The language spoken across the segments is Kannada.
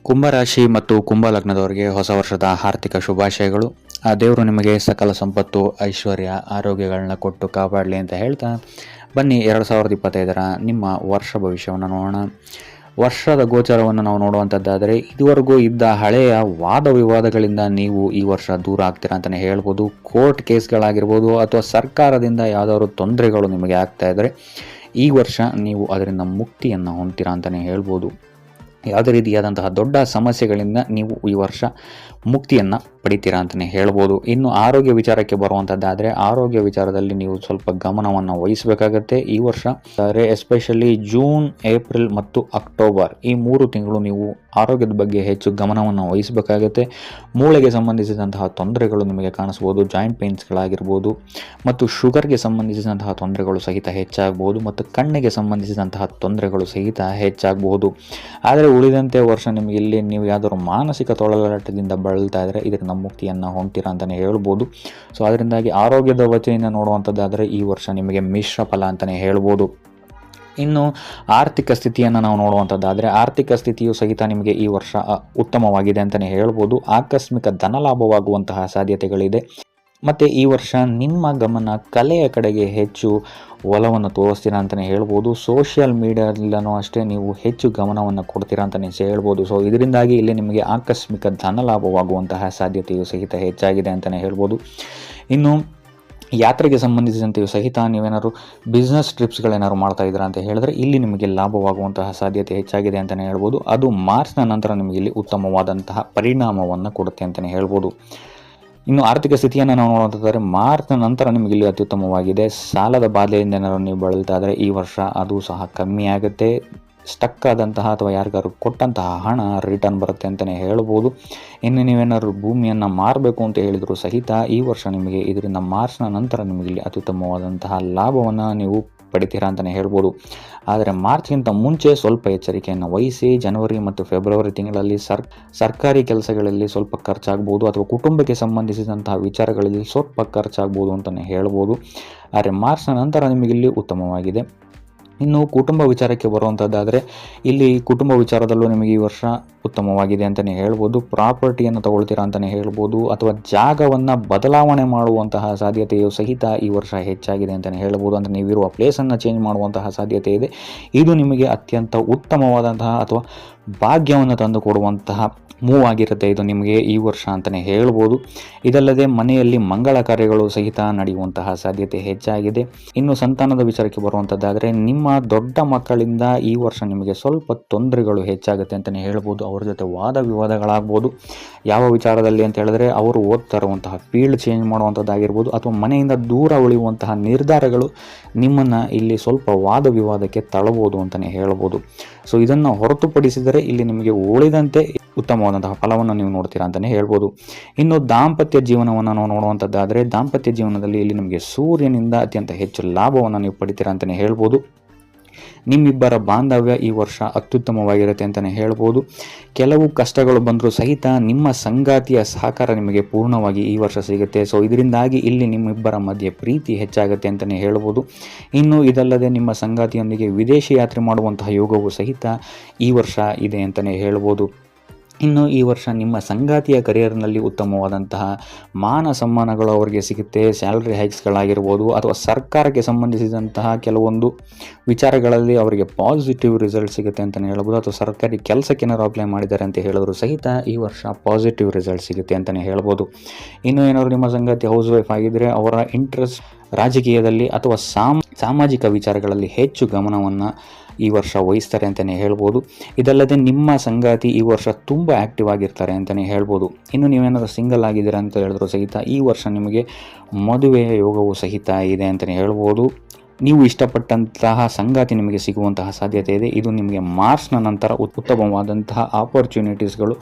ಕುಂಭರಾಶಿ ಮತ್ತು ಕುಂಭ ಲಗ್ನದವರಿಗೆ ಹೊಸ ವರ್ಷದ ಆರ್ಥಿಕ ಶುಭಾಶಯಗಳು. ಆ ದೇವರು ನಿಮಗೆ ಸಕಲ ಸಂಪತ್ತು, ಐಶ್ವರ್ಯ, ಆರೋಗ್ಯಗಳನ್ನ ಕೊಟ್ಟು ಕಾಪಾಡಲಿ ಅಂತ ಹೇಳ್ತಾ ಬನ್ನಿ 2025ರ ನಿಮ್ಮ ವರ್ಷ ಭವಿಷ್ಯವನ್ನು ನೋಡೋಣ. ವರ್ಷದ ಗೋಚರವನ್ನು ನಾವು ನೋಡುವಂಥದ್ದಾದರೆ ಇದುವರೆಗೂ ಇದ್ದ ಹಳೆಯ ವಾದ ವಿವಾದಗಳಿಂದ ನೀವು ಈ ವರ್ಷ ದೂರ ಆಗ್ತೀರಾ ಅಂತಲೇ ಹೇಳ್ಬೋದು. ಕೋರ್ಟ್ ಕೇಸ್ಗಳಾಗಿರ್ಬೋದು ಅಥವಾ ಸರ್ಕಾರದಿಂದ ಯಾವುದಾದ್ರು ತೊಂದರೆಗಳು ನಿಮಗೆ ಆಗ್ತಾ ಇದ್ದರೆ ಈ ವರ್ಷ ನೀವು ಅದರಿಂದ ಮುಕ್ತಿಯನ್ನು ಹೊಂದ್ತೀರಾ ಅಂತಲೇ ಹೇಳ್ಬೋದು. ಯಾವುದೇ ರೀತಿಯಾದಂತಹ ದೊಡ್ಡ ಸಮಸ್ಯೆಗಳಿಂದ ನೀವು ಈ ವರ್ಷ ಮುಕ್ತಿಯನ್ನು ಪಡಿತೀರಾ ಅಂತಲೇ ಹೇಳ್ಬೋದು. ಇನ್ನು ಆರೋಗ್ಯ ವಿಚಾರಕ್ಕೆ ಬರುವಂಥದ್ದಾದರೆ ಆರೋಗ್ಯ ವಿಚಾರದಲ್ಲಿ ನೀವು ಸ್ವಲ್ಪ ಗಮನವನ್ನು ವಹಿಸಬೇಕಾಗತ್ತೆ ಈ ವರ್ಷ. ಎಸ್ಪೆಷಲಿ ಜೂನ್, ಏಪ್ರಿಲ್ ಮತ್ತು ಅಕ್ಟೋಬರ್ ಈ 3 ತಿಂಗಳು ನೀವು ಆರೋಗ್ಯದ ಬಗ್ಗೆ ಹೆಚ್ಚು ಗಮನವನ್ನು ವಹಿಸಬೇಕಾಗತ್ತೆ. ಮೂಳೆಗೆ ಸಂಬಂಧಿಸಿದಂತಹ ತೊಂದರೆಗಳು ನಿಮಗೆ ಕಾಣಿಸ್ಬೋದು, ಜಾಯಿಂಟ್ ಪೇನ್ಸ್ಗಳಾಗಿರ್ಬೋದು ಮತ್ತು ಶುಗರ್ಗೆ ಸಂಬಂಧಿಸಿದಂತಹ ತೊಂದರೆಗಳು ಸಹಿತ ಹೆಚ್ಚಾಗಬಹುದು ಮತ್ತು ಕಣ್ಣಿಗೆ ಸಂಬಂಧಿಸಿದಂತಹ ತೊಂದರೆಗಳು ಸಹಿತ ಹೆಚ್ಚಾಗಬಹುದು. ಆದರೆ ಉಳಿದಂತೆ ವರ್ಷ ನಿಮಗೆ ಇಲ್ಲಿ ನೀವು ಯಾವುದಾದ್ರು ಮಾನಸಿಕ ತೊಳಲಾಟದಿಂದ ಬಳಲ್ತಾ ಇದ್ದರೆ ಇದರಿಂದ ಮುಕ್ತಿಯನ್ನು ಹೊಂದ್ತೀರಾ ಅಂತಲೇ ಹೇಳ್ಬೋದು. ಸೊ ಅದರಿಂದಾಗಿ ಆರೋಗ್ಯದ ವತಿಯಿಂದ ನೋಡುವಂಥದ್ದಾದರೆ ಈ ವರ್ಷ ನಿಮಗೆ ಮಿಶ್ರ ಫಲ ಅಂತಲೇ ಹೇಳ್ಬೋದು. ಇನ್ನು ಆರ್ಥಿಕ ಸ್ಥಿತಿಯನ್ನು ನಾವು ನೋಡುವಂಥದ್ದಾದರೆ ಆರ್ಥಿಕ ಸ್ಥಿತಿಯು ಸಹಿತ ನಿಮಗೆ ಈ ವರ್ಷ ಉತ್ತಮವಾಗಿದೆ ಅಂತಲೇ ಹೇಳ್ಬೋದು. ಆಕಸ್ಮಿಕ ಧನಲಾಭವಾಗುವಂತಹ ಸಾಧ್ಯತೆಗಳಿದೆ. ಮತ್ತು ಈ ವರ್ಷ ನಿಮ್ಮ ಗಮನ ಕಲೆಯ ಕಡೆಗೆ ಹೆಚ್ಚು ಒಲವನ್ನು ತೋರಿಸ್ತೀರಾ ಅಂತಲೇ ಹೇಳ್ಬೋದು. ಸೋಷಿಯಲ್ ಮೀಡಿಯಾದಲ್ಲೂ ಅಷ್ಟೇ ನೀವು ಹೆಚ್ಚು ಗಮನವನ್ನು ಕೊಡ್ತೀರಾ ಅಂತಲೇ ಹೇಳ್ಬೋದು. ಸೊ ಇದರಿಂದಾಗಿ ಇಲ್ಲಿ ನಿಮಗೆ ಆಕಸ್ಮಿಕ ಧನಲಾಭವಾಗುವಂತಹ ಸಾಧ್ಯತೆಯು ಸಹಿತ ಹೆಚ್ಚಾಗಿದೆ ಅಂತಲೇ ಹೇಳ್ಬೋದು. ಇನ್ನು ಯಾತ್ರೆಗೆ ಸಂಬಂಧಿಸಿದಂತೆಯೂ ಸಹಿತ ನೀವೇನಾದ್ರು ಬಿಸ್ನೆಸ್ ಟ್ರಿಪ್ಸ್ಗಳೇನಾದ್ರು ಮಾಡ್ತಾ ಇದ್ದೀರಾ ಅಂತ ಹೇಳಿದ್ರೆ ಇಲ್ಲಿ ನಿಮಗೆ ಲಾಭವಾಗುವಂತಹ ಸಾಧ್ಯತೆ ಹೆಚ್ಚಾಗಿದೆ ಅಂತಲೇ ಹೇಳ್ಬೋದು. ಅದು ಮಾರ್ಚ್ನ ನಂತರ ನಿಮಗೆ ಇಲ್ಲಿ ಉತ್ತಮವಾದಂತಹ ಪರಿಣಾಮವನ್ನು ಕೊಡುತ್ತೆ ಅಂತಲೇ ಹೇಳ್ಬೋದು. ಇನ್ನು ಆರ್ಥಿಕ ಸ್ಥಿತಿಯನ್ನು ನಾವು ನೋಡುವಂಥದ್ದಾದರೆ ಮಾರ್ಚ್ನ ನಂತರ ನಿಮಗೆ ಇಲ್ಲಿ ಅತ್ಯುತ್ತಮವಾಗಿದೆ. ಸಾಲದ ಬಾಧೆಯಿಂದ ಏನಾದ್ರು ನೀವು ಬಳಲ್ತಾ ಇದ್ದರೆ ಈ ವರ್ಷ ಅದು ಸಹ ಕಮ್ಮಿ ಆಗುತ್ತೆ. ಸ್ಟಕ್ ಆದಂತಹ ಅಥವಾ ಯಾರಿಗಾದ್ರು ಕೊಟ್ಟಂತಹ ಹಣ ರಿಟರ್ನ್ ಬರುತ್ತೆ ಅಂತಲೇ ಹೇಳ್ಬೋದು. ಇನ್ನು ನೀವೇನಾದ್ರು ಭೂಮಿಯನ್ನು ಮಾರಬೇಕು ಅಂತ ಹೇಳಿದರೂ ಸಹಿತ ಈ ವರ್ಷ ನಿಮಗೆ ಇದರಿಂದ ಮಾರ್ಚ್ನ ನಂತರ ನಿಮಗೆ ಇಲ್ಲಿ ಅತ್ಯುತ್ತಮವಾದಂತಹ ಲಾಭವನ್ನು ನೀವು ಪಡಿತೀರಾ ಅಂತಲೇ ಹೇಳ್ಬೋದು. ಆದರೆ ಮಾರ್ಚ್ಗಿಂತ ಮುಂಚೆ ಸ್ವಲ್ಪ ಎಚ್ಚರಿಕೆಯನ್ನು ವಹಿಸಿ. ಜನವರಿ ಮತ್ತು ಫೆಬ್ರವರಿ ತಿಂಗಳಲ್ಲಿ ಸರ್ಕಾರಿ ಕೆಲಸಗಳಲ್ಲಿ ಸ್ವಲ್ಪ ಖರ್ಚಾಗ್ಬೋದು ಅಥವಾ ಕುಟುಂಬಕ್ಕೆ ಸಂಬಂಧಿಸಿದಂತಹ ವಿಚಾರಗಳಲ್ಲಿ ಸ್ವಲ್ಪ ಖರ್ಚಾಗ್ಬೋದು ಅಂತಲೇ ಹೇಳ್ಬೋದು. ಆದರೆ ಮಾರ್ಚ್ನ ನಂತರ ನಿಮಗಿಲ್ಲಿ ಉತ್ತಮವಾಗಿದೆ. ಇನ್ನು ಕುಟುಂಬ ವಿಚಾರಕ್ಕೆ ಬರುವಂಥದ್ದಾದರೆ ಇಲ್ಲಿ ಕುಟುಂಬ ವಿಚಾರದಲ್ಲೂ ನಿಮಗೆ ಈ ವರ್ಷ ಉತ್ತಮವಾಗಿದೆ ಅಂತಲೇ ಹೇಳ್ಬೋದು. ಪ್ರಾಪರ್ಟಿಯನ್ನು ತಗೊಳ್ತೀರಾ ಅಂತಲೇ ಹೇಳ್ಬೋದು ಅಥವಾ ಜಾಗವನ್ನು ಬದಲಾವಣೆ ಮಾಡುವಂತಹ ಸಾಧ್ಯತೆಯು ಸಹಿತ ಈ ವರ್ಷ ಹೆಚ್ಚಾಗಿದೆ ಅಂತಲೇ ಹೇಳ್ಬೋದು. ಅಂದರೆ ನೀವಿರುವ ಪ್ಲೇಸನ್ನು ಚೇಂಜ್ ಮಾಡುವಂತಹ ಸಾಧ್ಯತೆ ಇದೆ. ಇದು ನಿಮಗೆ ಅತ್ಯಂತ ಉತ್ತಮವಾದಂತಹ ಅಥವಾ ಭಾಗ್ಯವನ್ನು ತಂದು ಕೊಡುವಂತಹ ಮೂವ್ ಆಗಿರುತ್ತೆ ಇದು ನಿಮಗೆ ಈ ವರ್ಷ ಅಂತಲೇ ಹೇಳ್ಬೋದು. ಇದಲ್ಲದೆ ಮನೆಯಲ್ಲಿ ಮಂಗಳ ಕಾರ್ಯಗಳು ಸಹಿತ ನಡೆಯುವಂತಹ ಸಾಧ್ಯತೆ ಹೆಚ್ಚಾಗಿದೆ. ಇನ್ನು ಸಂತಾನದ ವಿಚಾರಕ್ಕೆ ಬರುವಂಥದ್ದಾದರೆ ನಿಮ್ಮ ದೊಡ್ಡ ಮಕ್ಕಳಿಂದ ಈ ವರ್ಷ ನಿಮಗೆ ಸ್ವಲ್ಪ ತೊಂದರೆಗಳು ಹೆಚ್ಚಾಗುತ್ತೆ ಅಂತಲೇ ಹೇಳ್ಬೋದು. ಅವ್ರ ಜೊತೆ ವಾದ ವಿವಾದಗಳಾಗ್ಬೋದು. ಯಾವ ವಿಚಾರದಲ್ಲಿ ಅಂತ ಹೇಳಿದ್ರೆ ಅವರು ಓದ್ತಾ ಇರುವಂತಹ ಫೀಲ್ಡ್ ಚೇಂಜ್ ಮಾಡುವಂಥದ್ದಾಗಿರ್ಬೋದು ಅಥವಾ ಮನೆಯಿಂದ ದೂರ ಉಳಿಯುವಂತಹ ನಿರ್ಧಾರಗಳು ನಿಮ್ಮನ್ನು ಇಲ್ಲಿ ಸ್ವಲ್ಪ ವಾದ ವಿವಾದಕ್ಕೆ ತಳ್ಳಬಹುದು ಅಂತಲೇ ಹೇಳ್ಬೋದು. ಸೊ ಇದನ್ನು ಹೊರತುಪಡಿಸಿದರೆ ಇಲ್ಲಿ ನಿಮಗೆ ಉಳಿದಂತೆ ಉತ್ತಮವಾದಂತಹ ಫಲವನ್ನು ನೀವು ನೋಡ್ತೀರಾ ಅಂತಲೇ ಹೇಳ್ಬೋದು. ಇನ್ನು ದಾಂಪತ್ಯ ಜೀವನವನ್ನು ನಾವು ನೋಡುವಂಥದ್ದಾದರೆ ದಾಂಪತ್ಯ ಜೀವನದಲ್ಲಿ ಇಲ್ಲಿ ನಿಮಗೆ ಸೂರ್ಯನಿಂದ ಅತ್ಯಂತ ಹೆಚ್ಚು ಲಾಭವನ್ನು ನೀವು ಪಡಿತೀರಾ ಅಂತಲೇ ಹೇಳ್ಬೋದು. ನಿಮ್ಮಿಬ್ಬರ ಬಾಂಧವ್ಯ ಈ ವರ್ಷ ಅತ್ಯುತ್ತಮವಾಗಿರುತ್ತೆ ಅಂತಲೇ ಹೇಳ್ಬೋದು. ಕೆಲವು ಕಷ್ಟಗಳು ಬಂದರೂ ಸಹಿತ ನಿಮ್ಮ ಸಂಗಾತಿಯ ಸಹಕಾರ ನಿಮಗೆ ಪೂರ್ಣವಾಗಿ ಈ ವರ್ಷ ಸಿಗುತ್ತೆ. ಸೊ ಇದರಿಂದಾಗಿ ಇಲ್ಲಿ ನಿಮ್ಮಿಬ್ಬರ ಮಧ್ಯೆ ಪ್ರೀತಿ ಹೆಚ್ಚಾಗುತ್ತೆ ಅಂತಲೇ ಹೇಳ್ಬೋದು. ಇನ್ನು ಇದಲ್ಲದೆ ನಿಮ್ಮ ಸಂಗಾತಿಯೊಂದಿಗೆ ವಿದೇಶಿ ಯಾತ್ರೆ ಮಾಡುವಂತಹ ಯೋಗವು ಸಹಿತ ಈ ವರ್ಷ ಇದೆ ಅಂತಲೇ ಹೇಳ್ಬೋದು. ಇನ್ನು ಈ ವರ್ಷ ನಿಮ್ಮ ಸಂಗಾತಿಯ ಕರಿಯರ್ನಲ್ಲಿ ಉತ್ತಮವಾದಂತಹ ಮಾನ ಸಮ್ಮಾನಗಳು ಅವರಿಗೆ ಸಿಗುತ್ತೆ. ಸ್ಯಾಲರಿ ಹೈಕ್ಸ್ಗಳಾಗಿರ್ಬೋದು ಅಥವಾ ಸರ್ಕಾರಕ್ಕೆ ಸಂಬಂಧಿಸಿದಂತಹ ಕೆಲವೊಂದು ವಿಚಾರಗಳಲ್ಲಿ ಅವರಿಗೆ ಪಾಸಿಟಿವ್ ರಿಸಲ್ಟ್ ಸಿಗುತ್ತೆ ಅಂತಲೇ ಹೇಳ್ಬೋದು. ಅಥವಾ ಸರ್ಕಾರಿ ಕೆಲಸಕ್ಕೆ ಏನಾದ್ರು ಅಪ್ಲೈ ಮಾಡಿದ್ದಾರೆ ಅಂತ ಹೇಳಿದ್ರು ಸಹಿತ ಈ ವರ್ಷ ಪಾಸಿಟಿವ್ ರಿಸಲ್ಟ್ ಸಿಗುತ್ತೆ ಅಂತಲೇ ಹೇಳ್ಬೋದು. ಇನ್ನು ಏನಾದ್ರು ನಿಮ್ಮ ಸಂಗಾತಿ ಹೌಸ್ ವೈಫ್ ಆಗಿದ್ದರೆ ಅವರ ಇಂಟ್ರೆಸ್ಟ್ ರಾಜಕೀಯದಲ್ಲಿ ಅಥವಾ ಸಾಮಾಜಿಕ ವಿಚಾರಗಳಲ್ಲಿ ಹೆಚ್ಚು ಗಮನವನ್ನು ಈ ವರ್ಷ ವಹಿಸ್ತಾರೆ ಅಂತಲೇ ಹೇಳ್ಬೋದು. ಇದಲ್ಲದೆ ನಿಮ್ಮ ಸಂಗಾತಿ ಈ ವರ್ಷ ತುಂಬ ಆ್ಯಕ್ಟಿವ್ ಆಗಿರ್ತಾರೆ ಅಂತಲೇ ಹೇಳ್ಬೋದು. ಇನ್ನು ನೀವೇನಾದರೂ ಸಿಂಗಲ್ ಆಗಿದ್ದೀರಾ ಅಂತ ಹೇಳಿದ್ರು ಸಹಿತ ಈ ವರ್ಷ ನಿಮಗೆ ಮದುವೆಯ ಯೋಗವು ಸಹಿತ ಇದೆ ಅಂತಲೇ ಹೇಳ್ಬೋದು. ನೀವು ಇಷ್ಟಪಟ್ಟಂತಹ ಸಂಗಾತಿ ನಿಮಗೆ ಸಿಗುವಂತಹ ಸಾಧ್ಯತೆ ಇದೆ. ಇದು ನಿಮಗೆ ಮಾರ್ಚ್ನ ನಂತರ ಉತ್ತಮವಾದಂತಹ ಆಪರ್ಚುನಿಟೀಸ್ಗಳು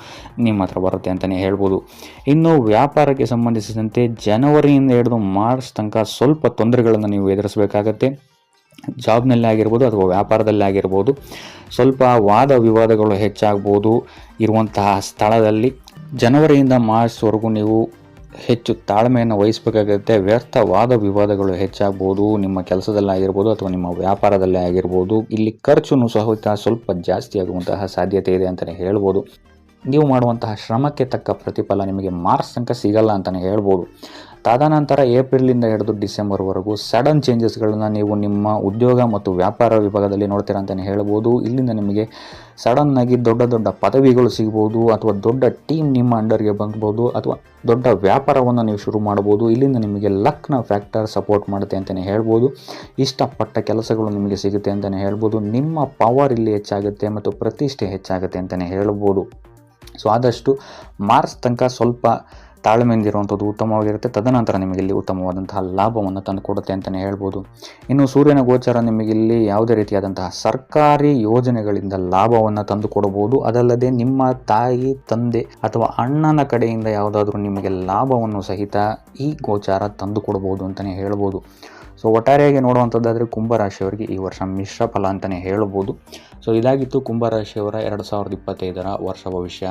ನಿಮ್ಮ ಹತ್ರ ಬರುತ್ತೆ ಅಂತಲೇ ಹೇಳ್ಬೋದು. ಇನ್ನು ವ್ಯಾಪಾರಕ್ಕೆ ಸಂಬಂಧಿಸಿದಂತೆ ಜನವರಿಯಿಂದ ಹಿಡಿದು ಮಾರ್ಚ್ ತನಕ ಸ್ವಲ್ಪ ತೊಂದರೆಗಳನ್ನು ನೀವು ಎದುರಿಸಬೇಕಾಗತ್ತೆ. ಜಾಬ್ನಲ್ಲಿ ಆಗಿರ್ಬೋದು ಅಥವಾ ವ್ಯಾಪಾರದಲ್ಲಿ ಆಗಿರ್ಬೋದು ಸ್ವಲ್ಪ ವಾದ ವಿವಾದಗಳು ಹೆಚ್ಚಾಗ್ಬೋದು. ಇರುವಂತಹ ಸ್ಥಳದಲ್ಲಿ ಜನವರಿಯಿಂದ ಮಾರ್ಚ್ವರೆಗೂ ನೀವು ಹೆಚ್ಚು ತಾಳ್ಮೆಯನ್ನು ವಹಿಸಬೇಕಾಗುತ್ತೆ. ವ್ಯರ್ಥ ವಾದ ವಿವಾದಗಳು ಹೆಚ್ಚಾಗ್ಬೋದು ನಿಮ್ಮ ಕೆಲಸದಲ್ಲಾಗಿರ್ಬೋದು ಅಥವಾ ನಿಮ್ಮ ವ್ಯಾಪಾರದಲ್ಲೇ ಆಗಿರ್ಬೋದು. ಇಲ್ಲಿ ಖರ್ಚು ಸಹಿತ ಸ್ವಲ್ಪ ಜಾಸ್ತಿ ಆಗುವಂತಹ ಸಾಧ್ಯತೆ ಇದೆ ಅಂತಲೇ ಹೇಳ್ಬೋದು. ನೀವು ಮಾಡುವಂತಹ ಶ್ರಮಕ್ಕೆ ತಕ್ಕ ಪ್ರತಿಫಲ ನಿಮಗೆ ಮಾರ್ಚ್ ತನಕ ಸಿಗಲ್ಲ ಅಂತಲೇ ಹೇಳ್ಬೋದು. ತದನಂತರ ಏಪ್ರಿಲಿಂದ ಹಿಡಿದು ಡಿಸೆಂಬರ್ವರೆಗೂ ಸಡನ್ ಚೇಂಜಸ್ಗಳನ್ನ ನೀವು ನಿಮ್ಮ ಉದ್ಯೋಗ ಮತ್ತು ವ್ಯಾಪಾರ ವಿಭಾಗದಲ್ಲಿ ನೋಡ್ತೀರಾ ಅಂತಲೇ ಹೇಳ್ಬೋದು. ಇಲ್ಲಿಂದ ನಿಮಗೆ ಸಡನ್ನಾಗಿ ದೊಡ್ಡ ದೊಡ್ಡ ಪದವಿಗಳು ಸಿಗ್ಬೋದು, ಅಥವಾ ದೊಡ್ಡ ಟೀಮ್ ನಿಮ್ಮ ಅಂಡರ್ಗೆ ಬಂದ್ಬೋದು, ಅಥವಾ ದೊಡ್ಡ ವ್ಯಾಪಾರವನ್ನು ನೀವು ಶುರು ಮಾಡ್ಬೋದು. ಇಲ್ಲಿಂದ ನಿಮಗೆ ಲಕ್ನ ಫ್ಯಾಕ್ಟರ್ ಸಪೋರ್ಟ್ ಮಾಡುತ್ತೆ ಅಂತಲೇ ಹೇಳ್ಬೋದು. ಇಷ್ಟಪಟ್ಟ ಕೆಲಸಗಳು ನಿಮಗೆ ಸಿಗುತ್ತೆ ಅಂತಲೇ ಹೇಳ್ಬೋದು. ನಿಮ್ಮ ಪವರ್ ಇಲ್ಲಿ ಹೆಚ್ಚಾಗುತ್ತೆ ಮತ್ತು ಪ್ರತಿಷ್ಠೆ ಹೆಚ್ಚಾಗುತ್ತೆ ಅಂತಲೇ ಹೇಳ್ಬೋದು. ಸೊ ಆದಷ್ಟು ಮಾರ್ಚ್ ತನಕ ಸ್ವಲ್ಪ ತಾಳ್ಮೆಯಿಂದ ಇರುವಂಥದ್ದು ಉತ್ತಮವಾಗಿರುತ್ತೆ. ತದನಂತರ ನಿಮಗೆ ಇಲ್ಲಿ ಉತ್ತಮವಾದಂತಹ ಲಾಭವನ್ನು ತಂದುಕೊಡುತ್ತೆ ಅಂತಲೇ ಹೇಳ್ಬೋದು. ಇನ್ನು ಸೂರ್ಯನ ಗೋಚರ ನಿಮಗಿಲ್ಲಿ ಯಾವುದೇ ರೀತಿಯಾದಂತಹ ಸರ್ಕಾರಿ ಯೋಜನೆಗಳಿಂದ ಲಾಭವನ್ನು ತಂದುಕೊಡಬಹುದು. ಅದಲ್ಲದೆ ನಿಮ್ಮ ತಾಯಿ, ತಂದೆ ಅಥವಾ ಅಣ್ಣನ ಕಡೆಯಿಂದ ಯಾವುದಾದ್ರೂ ನಿಮಗೆ ಲಾಭವನ್ನು ಸಹಿತ ಈ ಗೋಚಾರ ತಂದುಕೊಡಬಹುದು ಅಂತಲೇ ಹೇಳ್ಬೋದು. ಸೊ ಒಟ್ಟಾರೆಯಾಗಿ ನೋಡುವಂಥದ್ದಾದರೆ ಕುಂಭರಾಶಿಯವರಿಗೆ ಈ ವರ್ಷ ಮಿಶ್ರ ಫಲ ಅಂತಲೇ ಹೇಳ್ಬೋದು. ಸೊ ಇದಾಗಿತ್ತು ಕುಂಭರಾಶಿಯವರ 2025 ವರ್ಷ ಭವಿಷ್ಯ.